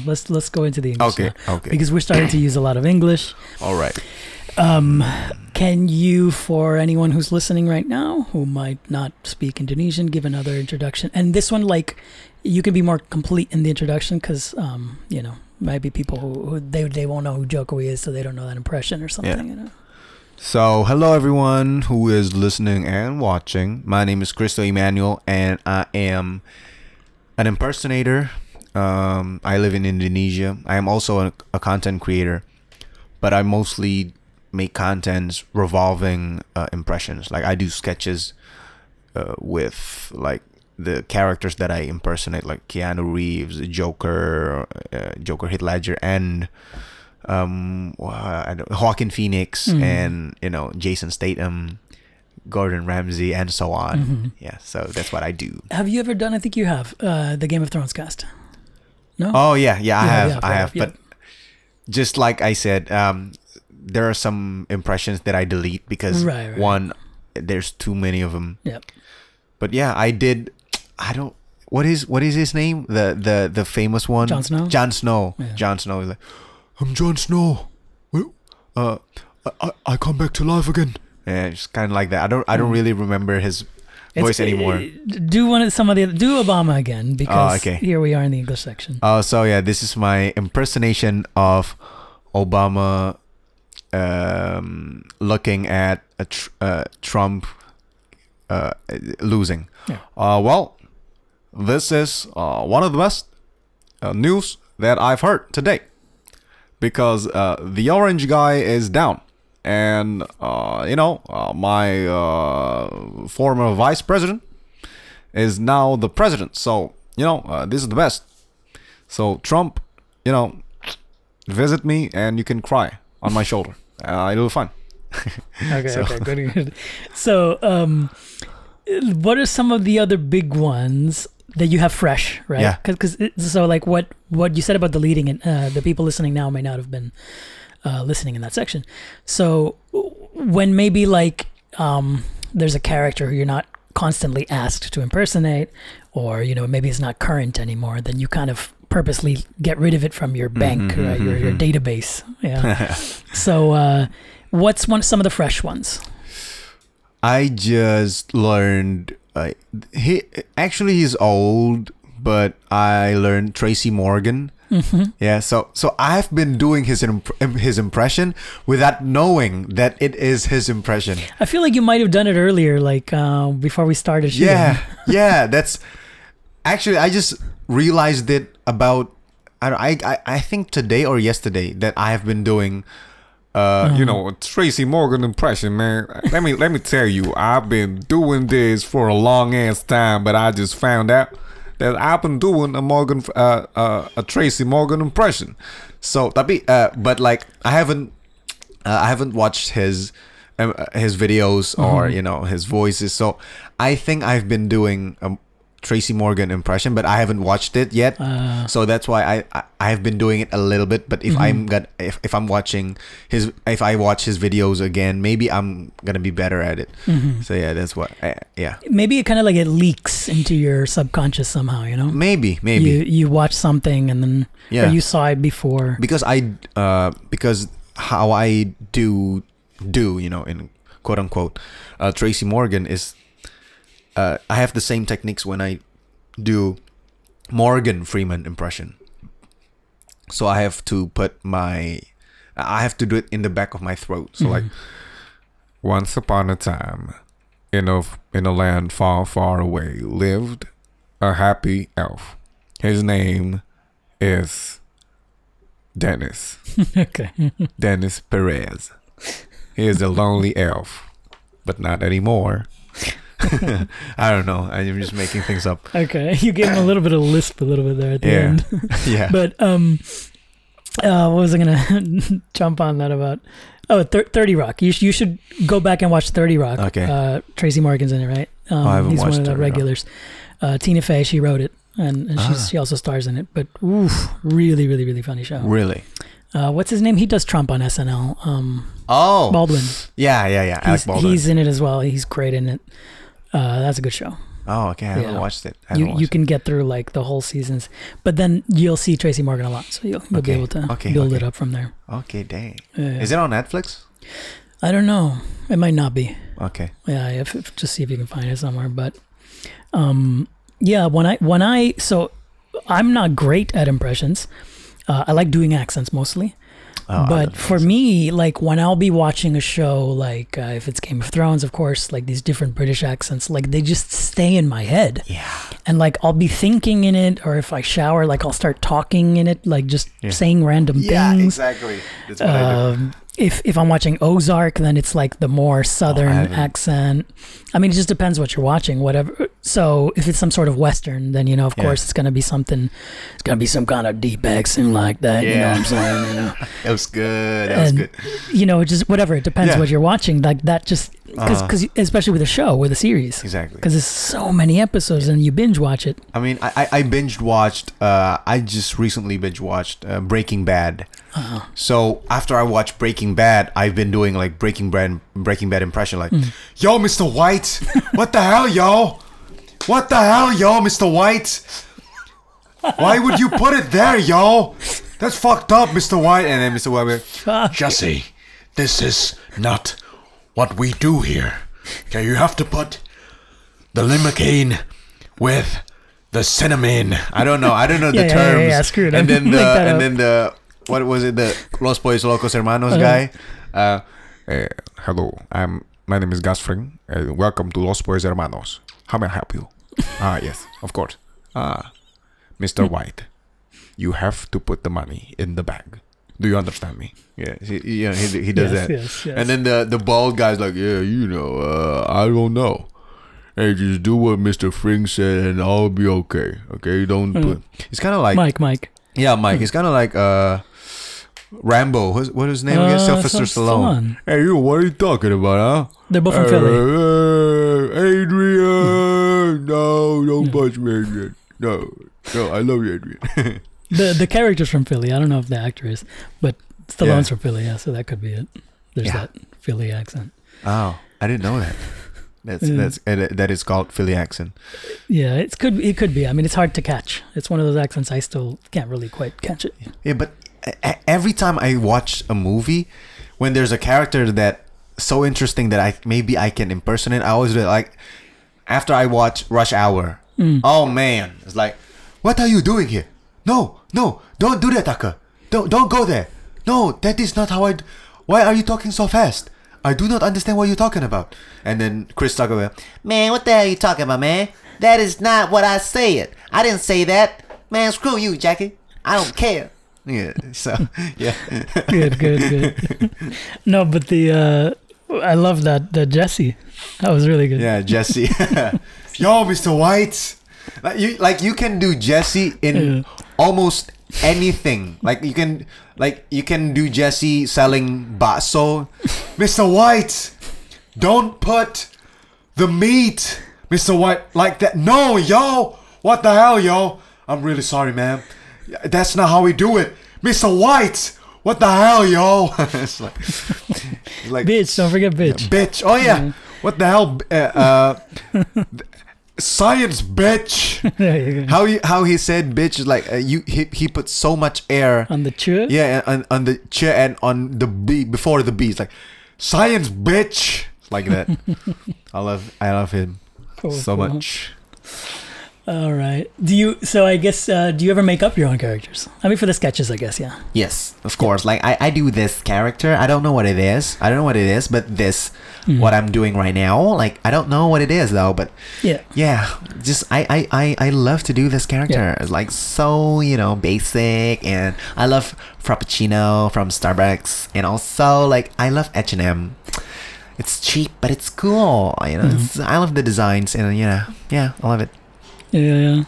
Let's go into the English Okay, now, okay. because we're starting to use a lot of English. All right. Can you, for anyone who's listening right now who might not speak Indonesian, give another introduction? And this one, like, you can be more complete in the introduction because, you know, might be people who they won't know who Jokowi is, so they don't know that impression or something. You know. So, hello everyone who is listening and watching. My name is Cristo Emmanuel, and I am an impersonator. I live in Indonesia. I am also a content creator, but I mostly make contents revolving impressions. Like I do sketches with like the characters that I impersonate, like Keanu Reeves, Joker, Heath Ledger, and Joaquin Phoenix, and you know, Jason Statham, Gordon Ramsay, and so on. Yeah, so that's what I do. Have you ever done? I think you have the Game of Thrones cast. No. Oh yeah, I have. Yeah. But just like I said, there are some impressions that I delete because one, there's too many of them. Yep. But yeah, I did. I don't. What is his name? The famous one. Jon Snow. Jon Snow. Yeah. Jon Snow is like, I'm Jon Snow. I come back to life again. Yeah, it's kind of like that. I don't really remember his voice anymore. Do Obama again, because here we are in the English section. So yeah, this is my impersonation of Obama, looking at Trump losing. Yeah. Well, this is one of the best news that I've heard today, because the orange guy is down, and you know, my former vice president is now the president. So you know, this is the best. So Trump, you know, visit me and you can cry on my shoulder. It'll be fun. Okay, good. So what are some of the other big ones that you have fresh, right? Yeah. Because so like what you said about deleting it, the people listening now may not have been listening in that section. So when maybe like there's a character who you're not constantly asked to impersonate, or you know, maybe it's not current anymore, then you kind of purposely get rid of it from your bank, right? Your database. Yeah. So what's some of the fresh ones? I just learned he's old, but I learned Tracy Morgan. Yeah, so I've been doing his impression without knowing that it is his impression. I feel like you might have done it earlier, like before we started shooting. Yeah, that's actually, I just realized it about I think today or yesterday that I have been doing you know, a Tracy Morgan impression, man. Let me tell you, I've been doing this for a long ass time, but I just found out that I've been doing a Tracy Morgan impression. So, but like I haven't watched his videos or you know, his voices. So I think I've been doing a Tracy Morgan impression, but I haven't watched it yet. So that's why I have been doing it a little bit. But if if I watch his videos again, maybe I'm gonna be better at it. So yeah, that's what. Yeah. Maybe it kind of like it leaks into your subconscious somehow. You know. Maybe. You watch something and then or you saw it before. Because because how I do you know, in quote unquote Tracy Morgan is. I have the same techniques when I do Morgan Freeman impression. So I have to do it in the back of my throat. So like, once upon a time, in a land far, far away, lived a happy elf. His name is Dennis. Okay. Dennis Perez. He is a lonely elf, but not anymore. I don't know. I'm just making things up. Okay, you gave him a little bit of lisp, a little bit there at the end. Yeah. But what was I gonna jump on that about? Oh, 30 Rock. You should go back and watch 30 Rock. Okay. Tracy Morgan's in it, right? I haven't he's watched one of the 30 regulars. Tina Fey, she wrote it, and she also stars in it. But really, really, really funny show. Really. What's his name? He does Trump on SNL. Baldwin. Yeah. Alec Baldwin. He's in it as well. He's great in it. That's a good show. Oh, okay. I haven't Yeah. watched it. I haven't You watched can get through like the whole seasons, but then you'll see Tracy Morgan a lot, so you'll be Okay. able to Okay, build okay. it up from there. it. Okay, dang. Yeah. Is it on Netflix? I don't know. It might not be. Okay. Yeah, if just see if you can find it somewhere. But yeah, so I'm not great at impressions. I like doing accents mostly. Oh, I But love for me, like when I'll be watching a show, like if it's Game of Thrones, of course, like these different British accents, like they just stay in my head. Yeah. And like I'll be thinking in it, or if I shower, like I'll start talking in it, like just Yeah. saying random Yeah, things. exactly. That's what I do. If I'm watching Ozark, then it's like the more southern haven't. accent. I mean, it just depends what you're watching, whatever. So if it's some sort of Western, then, you know, of Yeah. course, it's going to be something, it's going to be some kind of deep accent like that. You know Yeah. what I'm saying? You know, That was good. That was and, good. you know, it just whatever. It depends Yeah. what you're watching. Like that just, because especially with a show, with a series. Exactly. Because there's so many episodes and you binge watch it. I mean, I binge watched. I just recently binge watched Breaking Bad. So after I watched Breaking Bad, I've been doing like Breaking Bad impression, like, "Yo, Mr. White, what the hell, yo? What the hell, yo, Mr. White? Why would you put it there, yo? That's fucked up, Mr. White." And then Mr. White went, "Jesse, this is not what we do here. Okay, you have to put the limacane with the cinnamon." I don't know the Yeah, terms. yeah, screw it. And then Make that up. the what was it? The Los Pollos Locos Hermanos guy. Hello, my name is Gus Fring. Welcome to Los Pollos Hermanos. How may I help you? Yes, of course. Mr. White, you have to put the money in the bag. Do you understand me? Yeah, he does Yes, that. yes, yes. And then the bald guy's like, "Yeah, I don't know. Hey, just do what Mr. Fring said and I'll be okay. Okay, don't put." It's kind of like Mike. Yeah, Mike. It's kind of like Rambo. What is his name again? Sylvester Stallone. Hey, you, what are you talking about, huh? They're both from Philly. Adrian! No, don't punch me, Adrian. No, I love you, Adrian. The character's from Philly. I don't know if the actor is, but Stallone's from Philly, yeah, so that could be it. There's that Philly accent. Oh, I didn't know that. That is called Philly accent. Yeah, it could be. I mean, it's hard to catch. It's one of those accents I still can't really quite catch it. Yeah, but every time I watch a movie, when there's a character that so interesting that I can impersonate, I always do it. Like after I watch Rush Hour. Oh man, it's like, what are you doing here? No, don't do that, Taka. Don't go there. No, that is not how Why are you talking so fast? I do not understand what you're talking about. And then Chris Tucker, "Man, what the hell are you talking about, man? That is not what I said. I didn't say that. Man, screw you, Jackie. I don't care." Yeah, so, yeah. Good. No, but I love that Jesse. That was really good. Yeah, Jesse. Yo, Mr. White. You can do Jesse in almost anything. You can do Jesse selling bakso. "Mr. White, don't put the meat, Mr. White, like that. No, yo. What the hell, yo? I'm really sorry, man. That's not how we do it. Mr. White, what the hell, yo?" It's like Bitch, don't forget bitch. bitch. Oh yeah. What the hell? Science, bitch. There you go. How he said bitch is like he put so much air. On the chair? Yeah, on the chair and on the B before the B. It's like, "Science, bitch." Like that. I love him so Cool. much. All right. So I guess, do you ever make up your own characters? I mean, for the sketches, I guess, yeah. Yes, of course. Like I do this character. I don't know what it is. But this what I'm doing right now. Like I don't know what it is though. But yeah. Just I love to do this character. Yeah. It's like so basic, and I love Frappuccino from Starbucks, and also like I love H&M. It's cheap, but it's cool. I love the designs, and yeah, I love it. Yeah.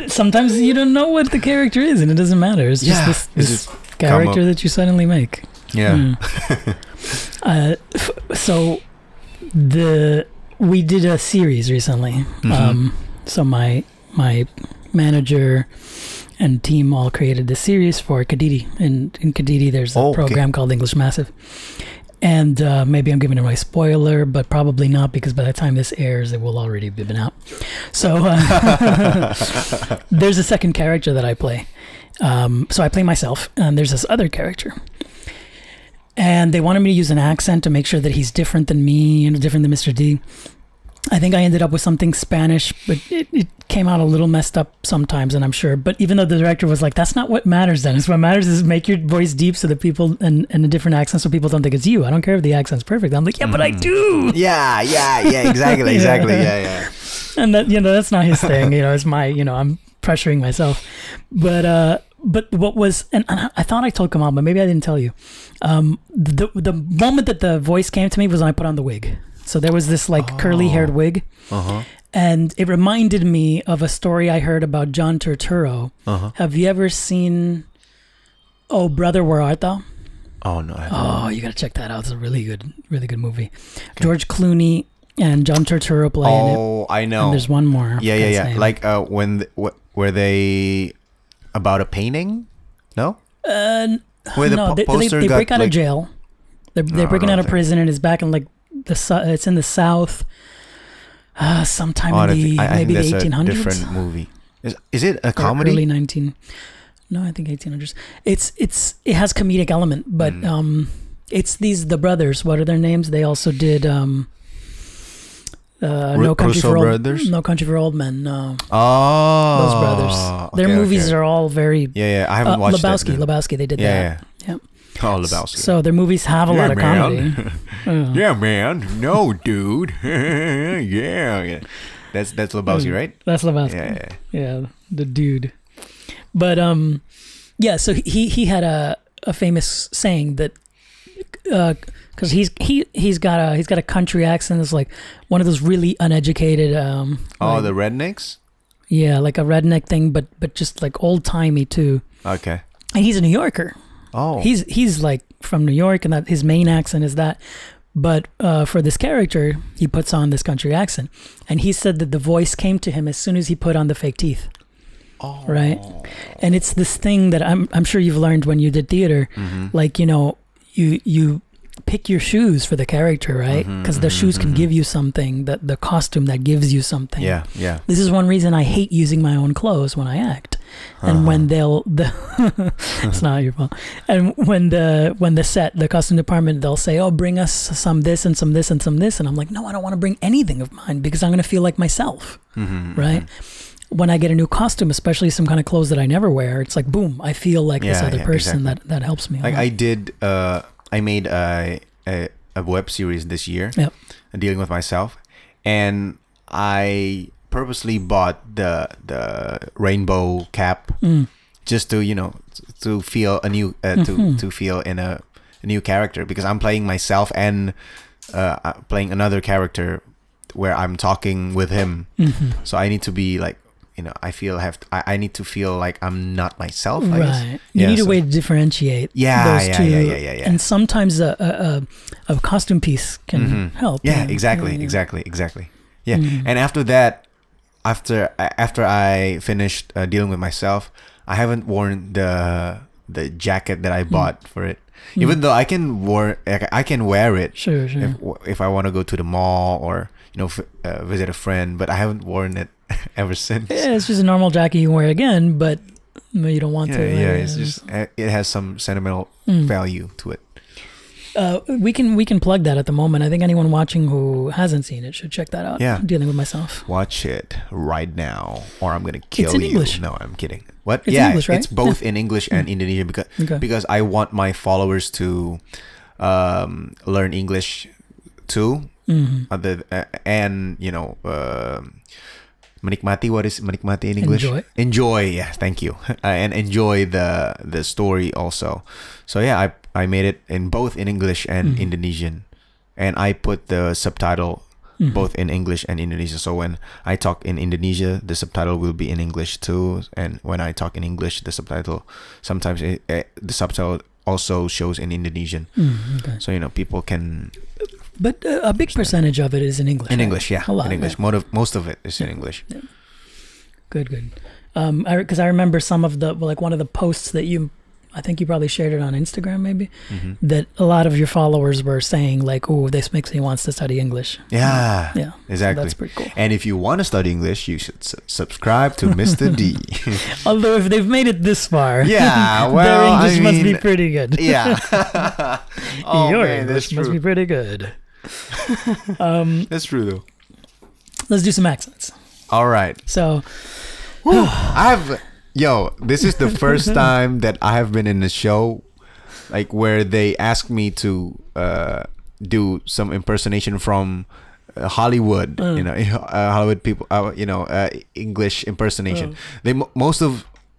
Sometimes you don't know what the character is, and it doesn't matter. It's just this character that you suddenly make. Yeah. So we did a series recently. So my manager and team all created this series for Kadidi. And in Kadidi, there's a program called English Massive. And maybe I'm giving away spoiler, but probably not, because by the time this airs, it will already have been out. So there's a second character that I play. So I play myself, and there's this other character. And they wanted me to use an accent to make sure that he's different than me and different than Mr. D. I think I ended up with something Spanish, but it came out a little messed up sometimes, and I'm sure. But even though the director was like, that's not what matters, Dennis. What matters is make your voice deep so that people, and a different accent so people don't think it's you. I don't care if the accent's perfect. I'm like, yeah, but I do. Yeah, exactly, yeah. And that, that's not his thing. It's my, I'm pressuring myself. But what was, and I thought I told Kamal, but maybe I didn't tell you. The moment that the voice came to me was when I put on the wig. So there was this curly-haired wig, and it reminded me of a story I heard about John Turturro. Have you ever seen Oh Brother, Where Art Thou? Oh no! I haven't. Oh, you gotta check that out. It's a really good movie. Okay. George Clooney and John Turturro play in it. Oh, I know. And there's one more. Yeah. Like were they about a painting? No. Where the poster they got, break out of jail. They're breaking out of prison, and it's back in it's in the South. Sometime in the maybe the 1800s. Different movie. Is it a comedy? Early 19. No, I think 1800s. It has comedic element, but it's the brothers. What are their names? They also did No Country for Brothers? No Country for Old Men. No. Oh, those brothers. Their movies are all very. Yeah. I haven't watched Lebowski. They did that. Yeah. Oh, Lebowski. So their movies have a lot of comedy. Yeah, man. No, dude. yeah. That's Lebowski, right? That's Lebowski. Yeah, the dude. But yeah. So he had a famous saying that because he's got a country accent. It's like one of those really uneducated. The rednecks. Yeah, like a redneck thing, but just like old timey too. Okay. And he's a New Yorker. Oh. He's like from New York, and that his main accent is that. But for this character, he puts on this country accent, and he said that the voice came to him as soon as he put on the fake teeth. Oh. Right. And it's this thing that I'm sure you've learned when you did theater, like you pick your shoes for the character, right? Because the shoes can give you something, the costume that gives you something. Yeah. This is one reason I hate using my own clothes when I act. And when it's not your fault. And when the costume department, they'll say, oh, bring us some this and some this and some this. And I'm like, no, I don't want to bring anything of mine because I'm going to feel like myself. Right. When I get a new costume, especially some kind of clothes that I never wear, it's like, boom, I feel like this other person. Exactly. That helps me. Like I made a web series this year, dealing with myself, and I purposely bought the rainbow cap just to to feel a new to feel in a new character, because I'm playing myself and playing another character where I'm talking with him. So I need to be like, I need to feel like I'm not myself. I guess. You need a way to differentiate those two. Yeah. And sometimes a costume piece can help. Yeah, exactly. Yeah. And after that, after I finished dealing with myself, I haven't worn the jacket that I bought for it. Even though I can wear it. Sure. If I want to go to the mall or visit a friend, but I haven't worn it ever since. Yeah, it's just a normal jacket you can wear again, but you don't want to. Yeah, it's just it has some sentimental value to it. We can plug that at the moment. I think anyone watching who hasn't seen it should check that out. Yeah. Dealing with Myself. Watch it right now, or I'm gonna kill you. It's in English. No, I'm kidding. What? It's English, right? It's both in English and Indonesian because I want my followers to learn English too. And menikmati. What is menikmati in English? Enjoy. Yeah, thank you. And enjoy the story also. So yeah, I made it in both in English and Indonesian, and I put the subtitle both in English and Indonesian. So when I talk in Indonesia, the subtitle will be in English too, and when I talk in English, the subtitle sometimes the subtitle also shows in Indonesian. So people can. But a big percentage of it is in English. In English, yeah. A lot, in English. Most of it is in English. Yeah. Good. Because I remember some of one of the posts that you I think you probably shared it on Instagram, maybe, Mhm. that a lot of your followers were saying like, "Oh, this makes me wants to study English." Yeah. Yeah, Exactly. that's pretty cool. And if you want to study English, you should subscribe to Mr. D. Although if they've made it this far, Yeah, their well, English I must be mean, pretty good. yeah. Oh, Your man, that's English must true. be pretty good. That's true, though. Let's do some accents. All right. So, This is the first time that I have been in a show, like where they asked me to do some impersonation from Hollywood. You know, Hollywood people. English impersonation.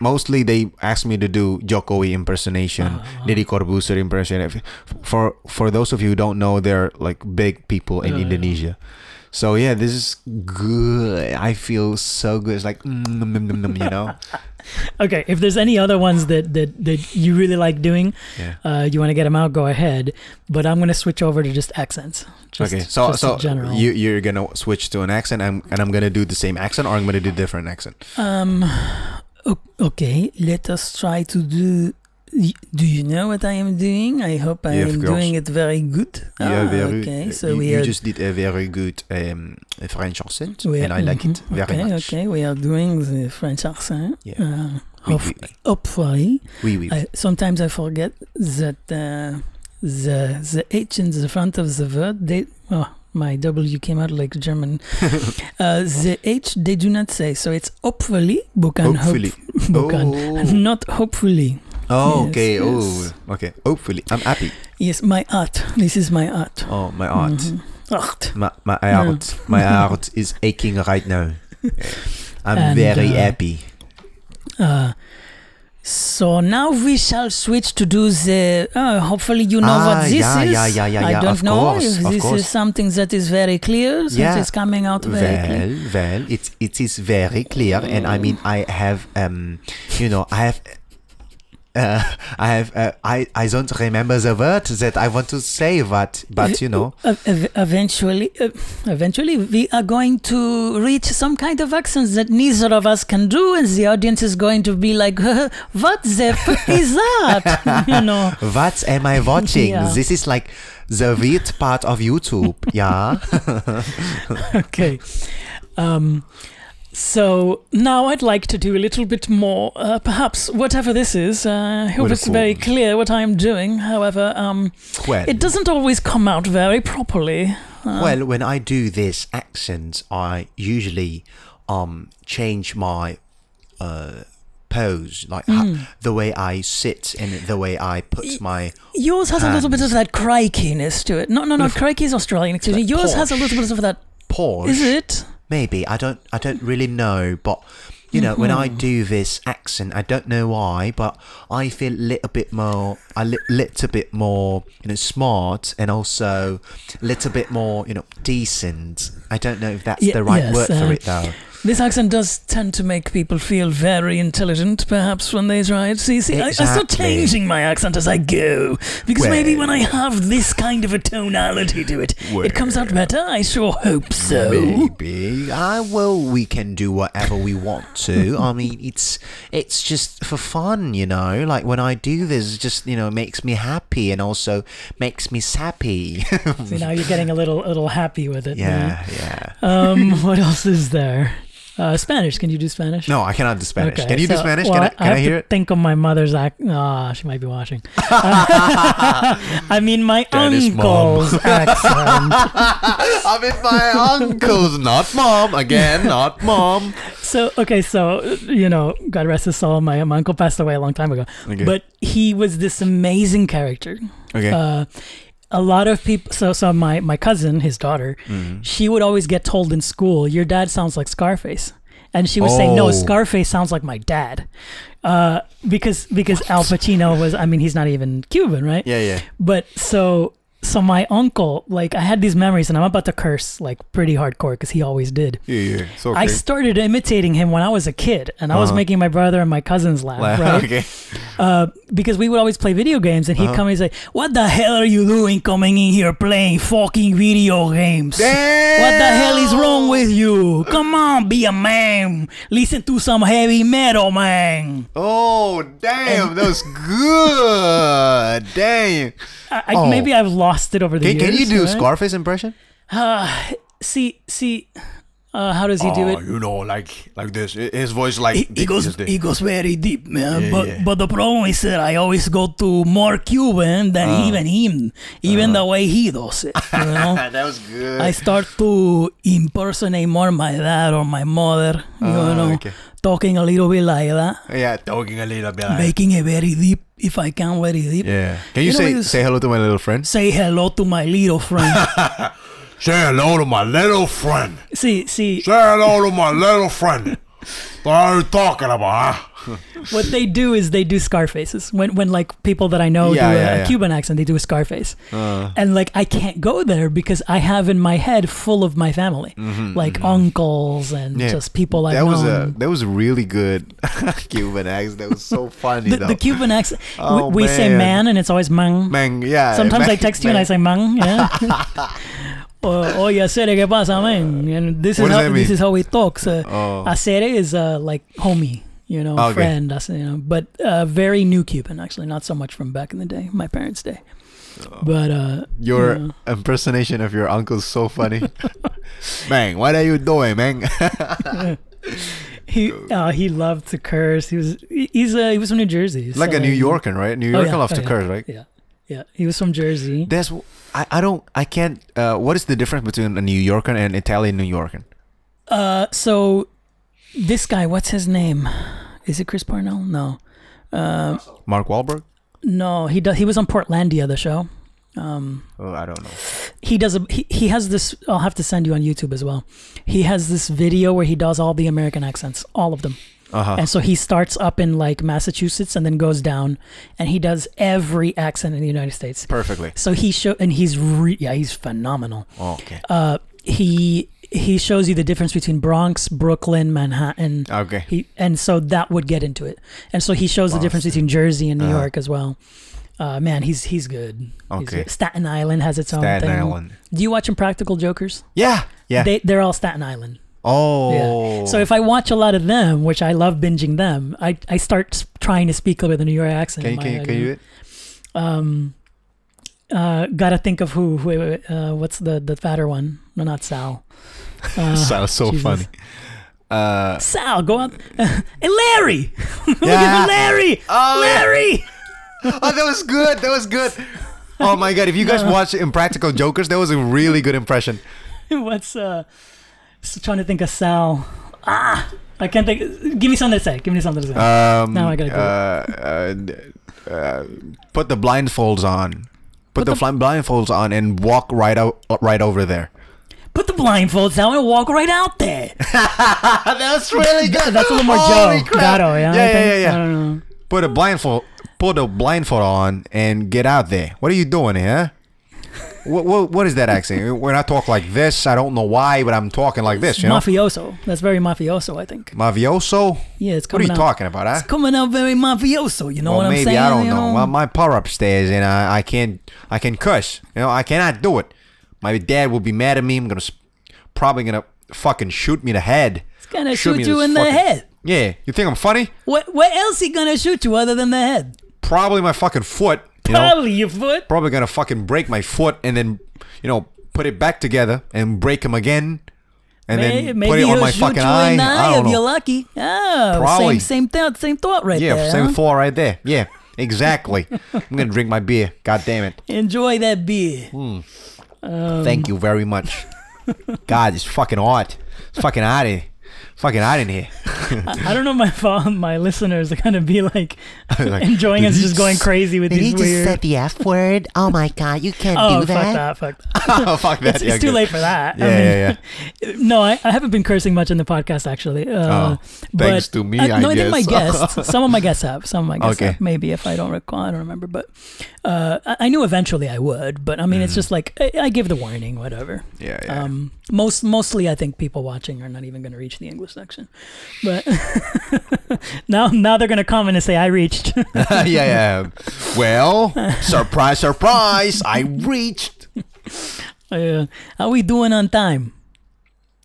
Mostly they asked me to do Jokowi impersonation, Deddy Corbuzier impersonation. For those of you who don't know, they're like big people in Indonesia. So yeah, this is good. I feel so good. It's like you know. okay, if there's any other ones that you really like doing, Yeah. you want to get them out, go ahead. But I'm gonna switch over to just accents. Okay, so in general. you're gonna switch to an accent, and I'm gonna do the same accent, or I'm gonna do a different accent. Okay, let us try to do. Do you know what I am doing? I hope I Yeah, of am course. doing it very good. Yeah, very. Okay, so you just did a very good French accent, and I like it very much. Okay, we are doing the French accent. Yeah. Hopefully, Oui. sometimes I forget that the H in the front of the word. My W came out like German. The H they do not say, so it's hopefully. Hopefully. Not hopefully. Oh, Yes, okay. yes. Oh, okay. Hopefully, I'm happy. Yes, my art. This is my art. Oh, my art. Art. My art. My art is aching right now. I'm And, very happy. So now we shall switch to do the. Hopefully you know what this is. Yeah. I don't Of know course, if of this course. is something that is very clear. Since it's coming out very clear. Well, it is very clear, and I mean, I have I don't remember the word that I want to say, but you know. Eventually, we are going to reach some kind of accent that neither of us can do, and the audience is going to be like, "What the fuck is that?" You know. What am I watching? Yeah. This is like the weird part of YouTube. Yeah. Okay. So now I'd like to do a little bit more, perhaps whatever this is. I hope With a it's very cool- clear what I'm doing. However, Well, it doesn't always come out very properly. well, when I do this accent, I usually change my pose, like the way I sit and the way I put my. Yours has a little bit of that crikiness to it. No, crikey is Australian. Excuse me. Yours has a little bit of that. Pause. Is it? Maybe I don't really know, but you know, when I do this accent, I don't know why, but I feel a little bit more, smart, and also a little bit more, decent. I don't know if that's the right word for it though. This accent does tend to make people feel very intelligent, perhaps, when they try it. See, I start Exactly. changing my accent as I go. Because maybe when I have this kind of a tonality to it, it comes out better. I sure hope so. Maybe. We can do whatever we want to. I mean, it's just for fun, Like when I do this, it just makes me happy and also makes me sappy. See, now you're getting a little happy with it. Yeah. What else is there? Spanish. Can you do Spanish? No, I cannot do Spanish. Okay, Can you do Spanish? Well, Can I hear to it? think of my mother's she might be watching. I mean, my That is uncle's accent. I mean, my uncle's not mom. Again, not mom. So, God rest his soul, my uncle passed away a long time ago. Okay. But he was this amazing character. Okay. A lot of people, so my cousin, his daughter, she would always get told in school, "Your dad sounds like Scarface." And she would say, "No, Oh. Scarface sounds like my dad." Because Al Pacino was, he's not even Cuban, right? Yeah. But so my uncle, like, I had these memories, and I'm about to curse, like, pretty hardcore, because he always did. Yeah. It's okay. I started imitating him when I was a kid, and I was making my brother and my cousins laugh, right? Okay. because we would always play video games, and he'd come and say, "What the hell are you doing coming in here playing fucking video games? Damn! What the hell is wrong with you? Come on, be a man. Listen to some heavy metal, man." Oh, damn. That was good. Damn. Maybe I've lost it over the years. Can you do right? Scarface impression? See, how does he do it? You know, like this. His voice like He goes very deep, man. Yeah, but the problem is that I always go to more Cuban than even him, even the way he does it. You know? That was good. I start to impersonate more my dad or my mother. You know, okay. talking a little bit like that, Yeah, talking a little bit. making it very deep if I can, very deep. Yeah. Can you, You know, say hello to my little friend? Say hello to my little friend. Say hello to my little friend. see, Say hello to my little friend. What are you talking about, huh? what they do is they do Scarfaces. When like people that I know do a Cuban accent, they do a Scarface. And like I can't go there because I have in my head full of my family, like uncles and just people I know. That was a really good Cuban accent. That was so funny though. The Cuban accent, Oh, we say man and it's always mang. Man, yeah. Sometimes man, I text you and I say mang. Yeah. Oye, Acere, ¿qué pasa, man? And this What does that is mean? how he talks. Oh. Acere is like homie, you know, Okay. friend. You know, but very new Cuban actually, not so much from back in the day, my parents' day. But Your you know. impersonation of your uncle is so funny. Man, what are you doing, man? He loved to curse. He was from New Jersey, Like so, a New Yorker, right? New Yorker loves to curse, right? Yeah. He was from Jersey. That's I can't. What is the difference between a New Yorker and Italian New Yorker? So this guy, what's his name? Is it Chris Parnell? No. Mark Wahlberg? No, he was on Portlandia, the show. I don't know. He has this. I'll have to send you on YouTube as well. He has this video where he does all the American accents, all of them. And so he starts up in like Massachusetts and then goes down, and he does every accent in the United States Perfectly. So he's phenomenal. Oh, okay. He shows you the difference between Bronx, Brooklyn, Manhattan. Okay. And so that would get into it. And so he shows the difference between Jersey and New York as well. Man, he's good. He's Okay. good. Staten Island has its own Staten thing. Island. Do you watch Impractical Jokers? Yeah. They're all Staten Island. Oh. Yeah. So if I watch a lot of them, which I love binging them, I start trying to speak with a New York accent. Can you do it? Gotta think of who. Wait, what's the fatter one? No, not Sal. Sounds so Jesus. funny. Sal, go out. And Larry! Look Yeah. at Larry! Oh, yeah. Larry! Oh, that was good. That was good. Oh my god! If you guys watch Impractical Jokers, that was a really good impression. What's still trying to think of Sal. I can't think. Give me something to say. Now I gotta Put the blindfolds on. Put the blindfolds on and walk right over there. Put the blindfolds down and walk right out there. That's really good. That's a little more Holy Joe crap. Gatto, yeah. I think. Yeah. I don't know. Put a blindfold on and get out there. What are you doing here? What is that accent? When I talk like this, I don't know why, but I'm talking like this, you know? Mafioso. That's very mafioso, I think. Mafioso? Yeah, it's What are coming you out. talking about, huh? It's coming out very mafioso. You know Well, what I'm maybe saying? I don't you know. Well, my power upstairs, and I can cuss. You know, I cannot do it. My dad will be mad at me. Probably gonna fucking shoot me in the head. He's gonna Shoot shoot me you this in the fucking- head. Yeah, you think I'm funny? What else he gonna shoot you other than the head? Probably my fucking foot. You know? Probably your foot. Probably gonna fucking break my foot and then, put it back together and break him again, and then Maybe put it on he'll my shoot fucking you eye. in the I eye don't if you're know. lucky. Oh, Probably. same thought right Yeah, there. same huh? thought right there. Yeah, exactly. I'm gonna drink my beer. God damn it. Enjoy that beer. Thank you very much. God, it's fucking hot. It's fucking hot in here. I don't know. My listeners are gonna be like Like, enjoying us just going crazy with Did he these just weird. said the F word? Oh my god, you can't Oh, do that. fuck that. Oh, fuck that. It's Yeah, too good. late for that. Yeah, No, I haven't been cursing much in the podcast actually. thanks to me, I no, I think my guess. guests. Some of my guests have. Okay. Have. Maybe if I don't recall, I don't remember. But I knew eventually I would. But I mean, it's just like I give the warning, whatever. Yeah. Mostly, I think people watching are not even going to reach the English section, but now they're going to comment and say I reached. Yeah. Well, surprise, surprise! I reached. How we doing on time?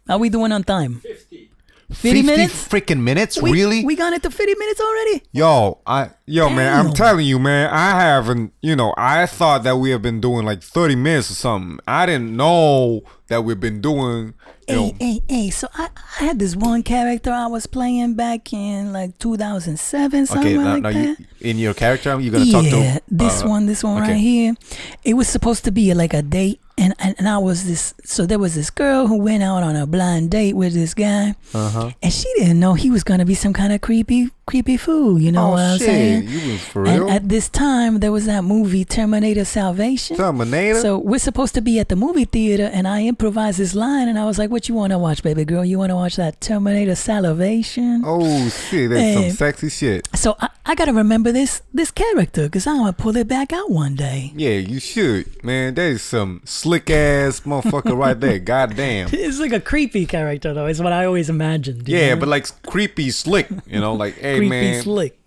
50 minutes? freaking minutes? We- Really? We got it to 50 minutes already? man, I'm Damn. telling you, man, I haven't, I thought that we have been doing like 30 minutes or something. I didn't know that we've been doing, Hey, so I had this one character I was playing back in like 2007, something like that. In your character, you're gonna talk to this one okay. right here. It was supposed to be like a date, and I was this. So there was this girl who went out on a blind date with this guy, and she didn't know he was gonna be some kind of creepy fool. You know what I'm saying? You was for And real? at this time, there was that movie Terminator Salvation. Terminator? So we're supposed to be at the movie theater, and I improvised this line, and I was like, "What you want to watch, baby girl? You want to watch that Terminator Salvation?" Oh shit, that's some sexy shit. So I gotta remember this character, because I'm gonna pull it back out one day. Yeah, you should, man. That is some slick ass motherfucker right there. Goddamn. It's like a creepy character, though. Is what I always imagined. you Yeah, know? but like creepy slick, like, hey creepy man, slick.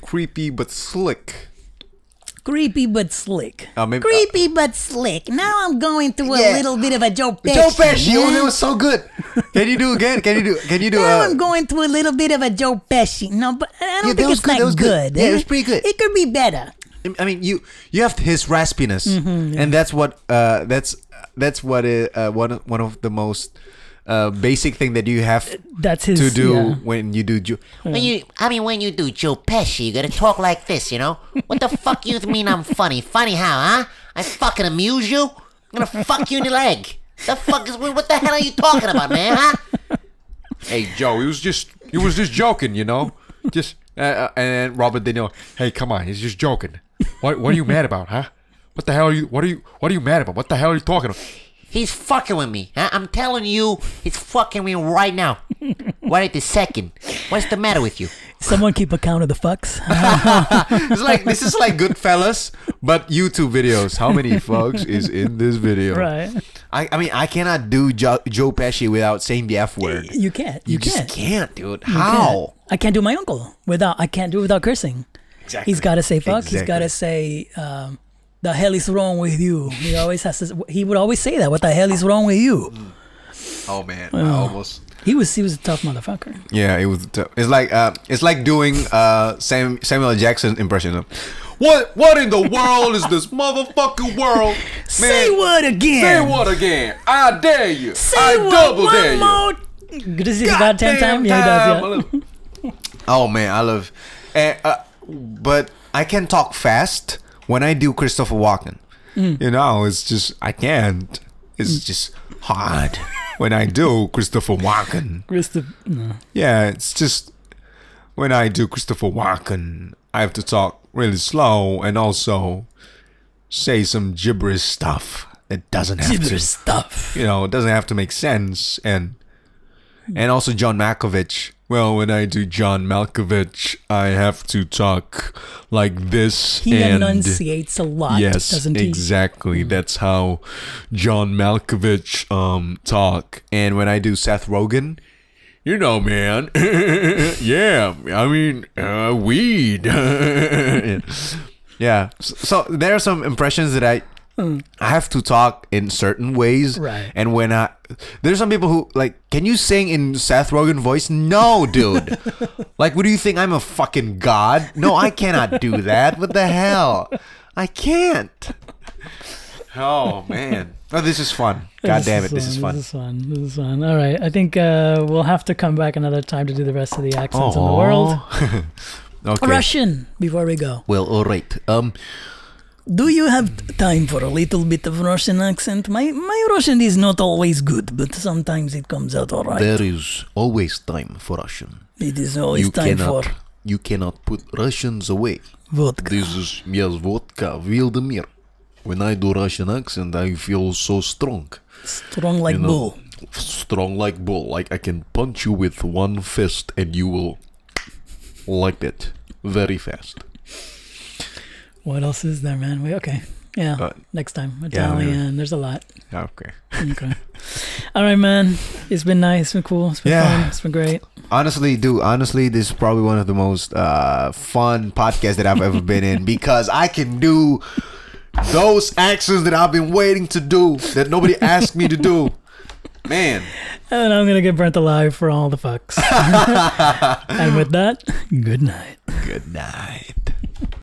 creepy but slick. Creepy but slick. Maybe, Creepy but slick. Now I'm going through a Yeah. little bit of a Joe Pesci. Joe Pesci, man. it was so good. Can you do again? Can you do? Now I'm going through a little bit of a Joe Pesci. No, but I Yeah, don't that think was it's good, that was that good. good. Yeah, it was pretty good. It could be better. I mean, you have his raspiness, and that's what one of the most basic thing that you have That's his. to do yeah. when you do. When you do Joe Pesci, you gotta talk like this, you know? What the fuck you mean I'm funny? Funny how, huh? I fucking amuse you? I'm gonna fuck you in the leg. What the hell are you talking about, man, huh? Hey Joe, he was just joking, just and then Robert De Niro. Hey, come on, he's just joking. What are you mad about, huh? What the hell are you? What are you mad about? What the hell are you talking about? He's fucking with me, huh? I'm telling you, he's fucking with me right now. Right at the second. What's the matter with you? Someone keep account of the fucks. It's like this is like Goodfellas, but YouTube videos. How many fucks is in this video? Right. I mean, I cannot do Joe Pesci without saying the F word. You can't. You just can't. can't, dude. You How? can't. I can't do my uncle I can't do it without cursing. Exactly. He's got to say fuck. Exactly. He's got to say, the hell is wrong with you? He always has to. He would always say that. What the hell is wrong with you? Oh man, I almost. He was a tough motherfucker. Yeah, it was. It's like doing Samuel Jackson impression of. What in the world is this motherfucking world? Man, Say what again? Say what again? I dare you. Say I what double one dare you. more. This is about 10 times. Yeah, he does. Yeah. Oh man, I love. But I can talk fast when I do Christopher Walken. It's just I can't. It's just hard when I do Christopher Walken. No. Yeah, it's just when I do Christopher Walken, I have to talk really slow and also say some gibberish stuff that doesn't have Gibberish to. stuff. It doesn't have to make sense, and also John Malkovich. Well, when I do John Malkovich, I have to talk like this. He and enunciates a lot, yes, doesn't he? exactly. That's how John Malkovich talk. And when I do Seth Rogen, man, yeah, I mean, weed. Yeah. So there are some impressions that I have to talk in certain ways. Right. And when there's some people who like, can you sing in Seth Rogen voice? No, dude. Like, what do you think? I'm a fucking god? No, I cannot do that. What the hell? I can't. Oh man. Oh, this is fun. God damn it, this is fun. This is fun. All right, I think we'll have to come back another time to do the rest of the accents in the world. Okay. Russian before we go. Well, all right. Do you have time for a little bit of Russian accent? My Russian is not always good, but sometimes it comes out all right. There is always time for Russian. It is always time for You cannot put Russians away. vodka. This is yes, vodka, Vladimir. When I do Russian accent, I feel so strong. Strong like You know, bull. Strong like bull. Like I can punch you with one fist and you will like that very fast. What else is there, man? Okay. Yeah. Next time. Italian. There's a lot. Okay. Okay. All right, man. It's been nice. It's been cool. It's been Yeah. fun. It's been great. Honestly, dude, this is probably one of the most fun podcasts that I've ever been in because I can do those actions that I've been waiting to do that nobody asked me to do. Man. And I'm going to get burnt alive for all the fucks. And with that, good night. Good night.